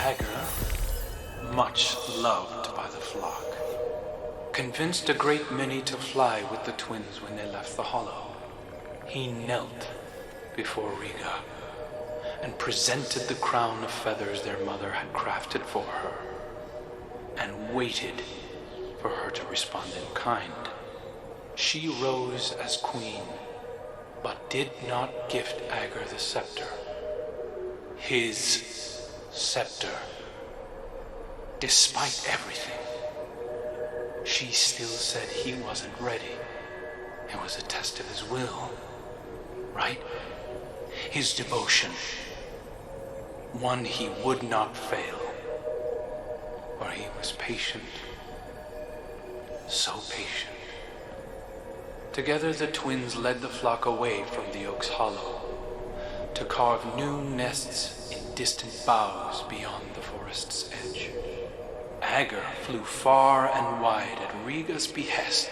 Ager, much loved by the flock, convinced a great many to fly with the twins when they left the hollow. He knelt before Riga and presented the crown of feathers their mother had crafted for her, and waited for her to respond in kind. She rose as queen, but did not gift Ager the scepter. His scepter. Despite everything, she still said he wasn't ready. It was a test of his will, right? His devotion. One he would not fail. For he was patient. So patient. Together the twins led the flock away from the oak's hollow to carve new nests in distant boughs beyond the forest's edge. Ager flew far and wide at Riga's behest,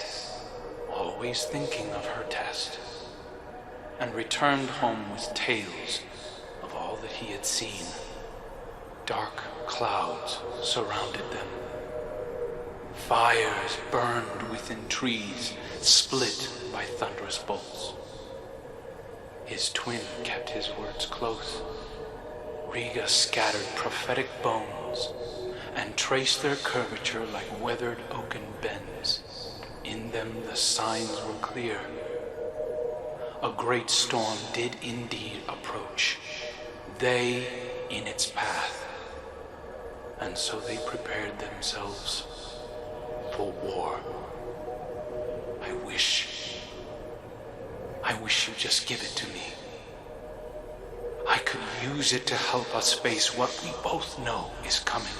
always thinking of her test, and returned home with tales of all that he had seen. Dark clouds surrounded them. Fires burned within trees, split by thunderous bolts. His twin kept his words close. Riga scattered prophetic bones and traced their curvature like weathered oaken bends. In them the signs were clear. A great storm did indeed approach, they in its path, and so they prepared themselves for war. I wish you'd just give it to me. I could use it to help us face what we both know is coming.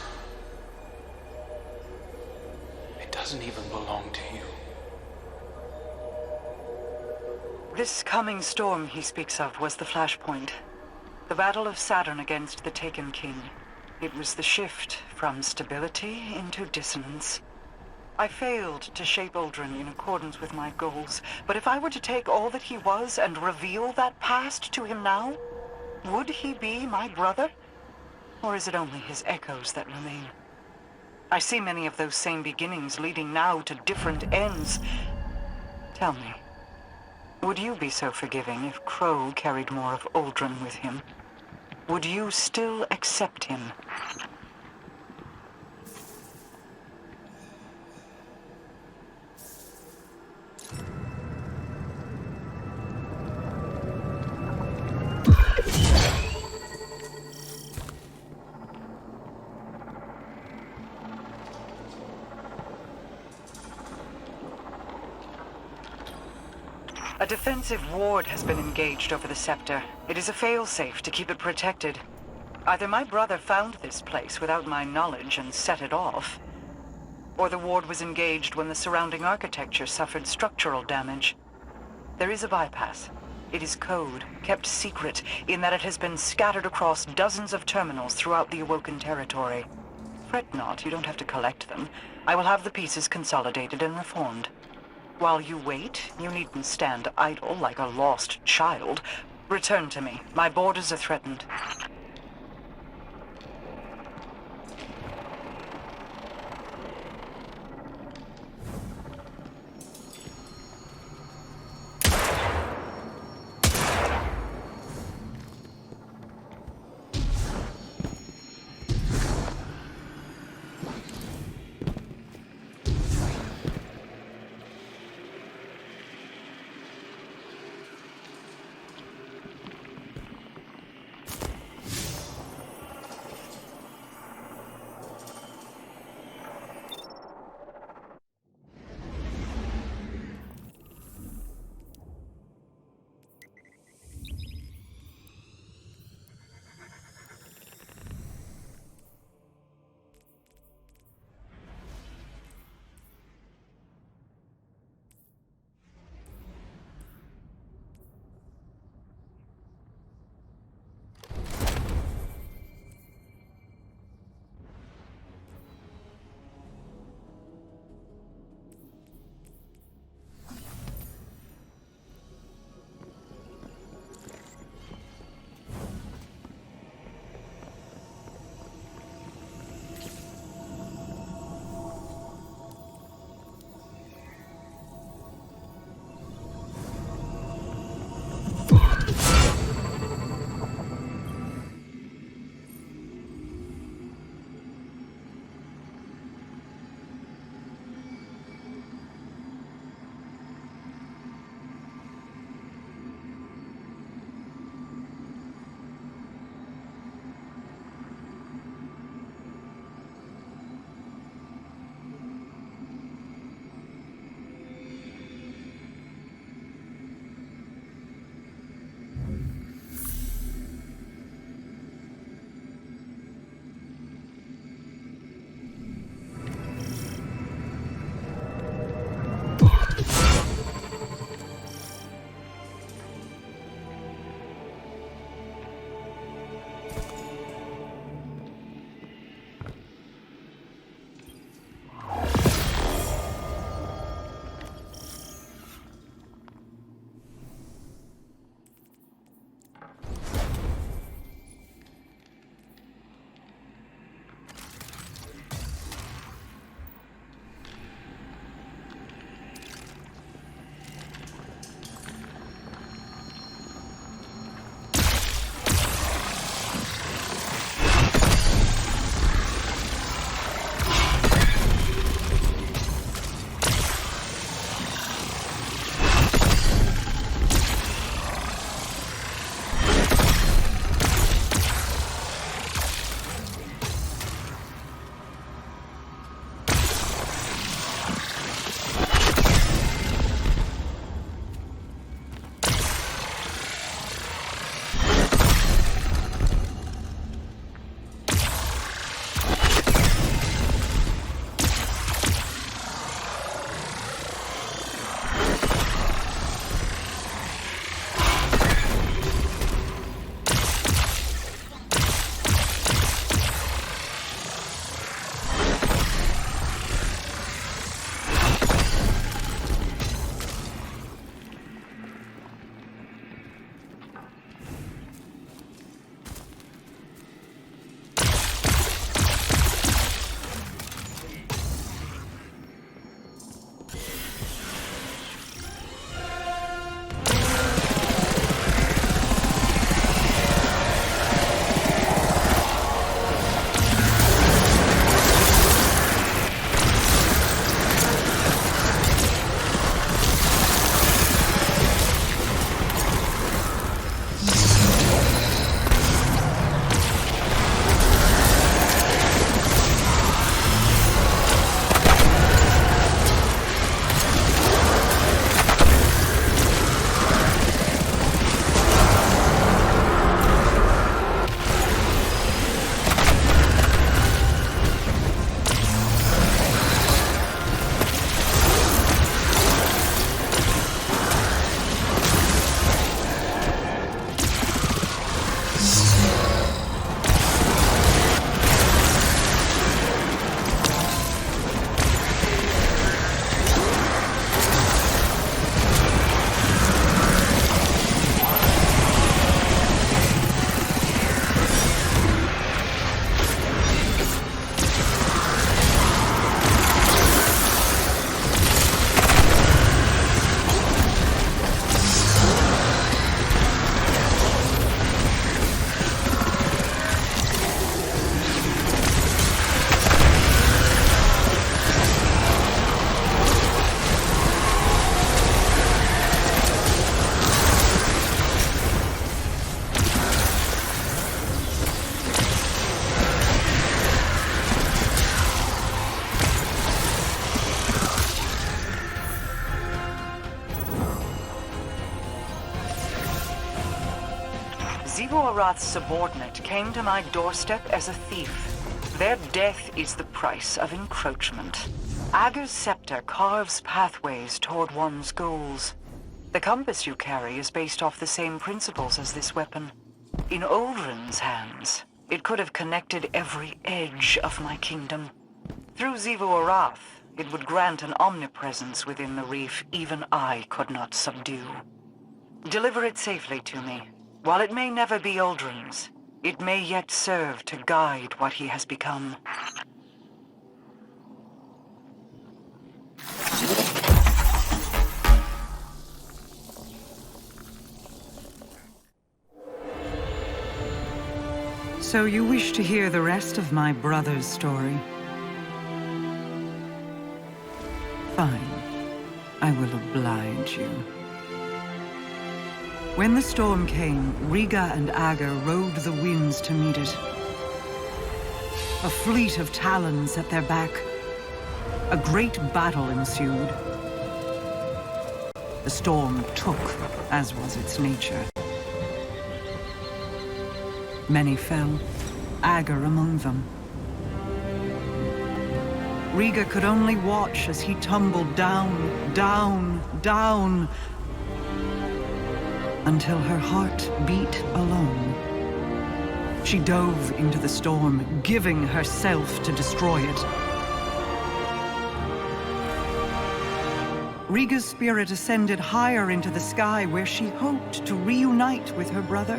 It doesn't even belong to you. This coming storm he speaks of was the flashpoint. The battle of Saturn against the Taken King. It was the shift from stability into dissonance. I failed to shape Uldren in accordance with my goals, but if I were to take all that he was and reveal that past to him now, would he be my brother? Or is it only his echoes that remain? I see many of those same beginnings leading now to different ends. Tell me, would you be so forgiving if Crow carried more of Uldren with him? Would you still accept him? A defensive ward has been engaged over the Scepter. It is a failsafe to keep it protected. Either my brother found this place without my knowledge and set it off, or the ward was engaged when the surrounding architecture suffered structural damage. There is a bypass. It is code, kept secret, in that it has been scattered across dozens of terminals throughout the Awoken territory. Fret not, you don't have to collect them. I will have the pieces consolidated and reformed. While you wait, you needn't stand idle like a lost child. Return to me. My borders are threatened. Arath's subordinate came to my doorstep as a thief. Their death is the price of encroachment. Ager's scepter carves pathways toward one's goals. The compass you carry is based off the same principles as this weapon. In Uldren's hands, it could have connected every edge of my kingdom. Through Xivu Arath, it would grant an omnipresence within the reef even I could not subdue. Deliver it safely to me. While it may never be Uldren's, it may yet serve to guide what he has become. So you wish to hear the rest of my brother's story? Fine. I will oblige you. When the storm came, Riga and Ager rode the winds to meet it. A fleet of talons at their back. A great battle ensued. The storm took, as was its nature. Many fell, Ager among them. Riga could only watch as he tumbled down, down, down, until her heart beat alone. She dove into the storm, giving herself to destroy it. Riga's spirit ascended higher into the sky, where she hoped to reunite with her brother.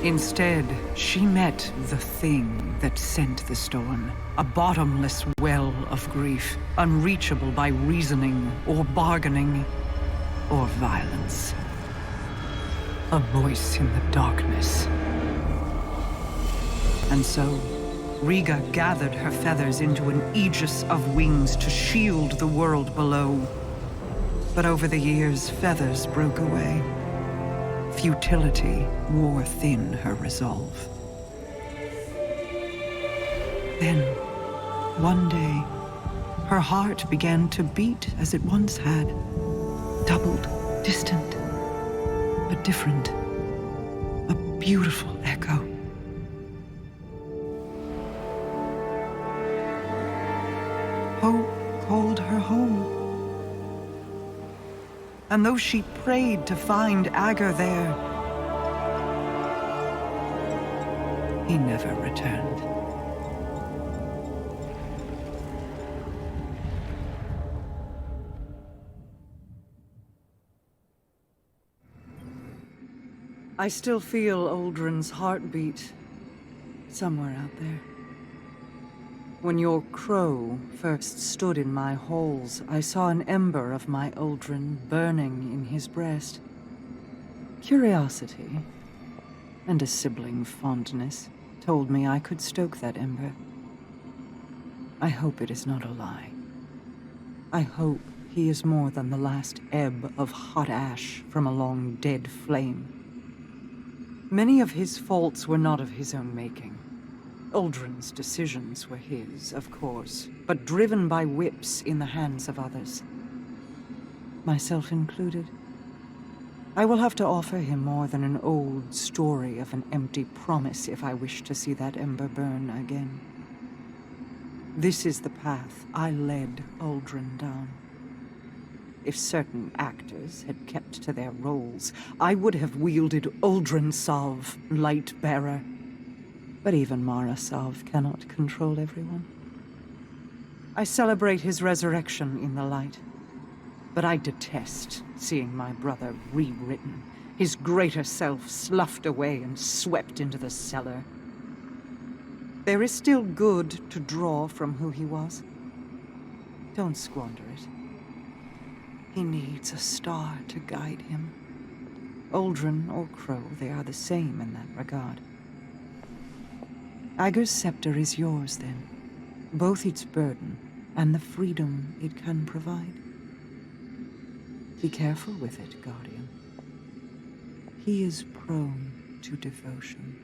Instead, she met the thing that sent the storm. A bottomless well of grief, unreachable by reasoning or bargaining or violence. A voice in the darkness. And so, Riga gathered her feathers into an aegis of wings to shield the world below. But over the years, feathers broke away. Futility wore thin her resolve. Then, one day, her heart began to beat as it once had. Doubled, distant, but different. A beautiful echo. Hope called her home. And though she prayed to find Ager there, he never returned. I still feel Uldren's heartbeat somewhere out there. When your crow first stood in my halls, I saw an ember of my Uldren burning in his breast. Curiosity and a sibling fondness told me I could stoke that ember. I hope it is not a lie. I hope he is more than the last ebb of hot ash from a long dead flame. Many of his faults were not of his own making. Uldren's decisions were his, of course, but driven by whips in the hands of others. Myself included. I will have to offer him more than an old story of an empty promise if I wish to see that ember burn again. This is the path I led Uldren down. If certain actors had kept to their roles, I would have wielded Uldren Sov, Light-Bearer. But even Mara Sov cannot control everyone. I celebrate his resurrection in the light, but I detest seeing my brother rewritten, his greater self sloughed away and swept into the cellar. There is still good to draw from who he was. Don't squander it. He needs a star to guide him. Uldren or Crow, they are the same in that regard. Ager's scepter is yours, then. Both its burden and the freedom it can provide. Be careful with it, Guardian. He is prone to devotion.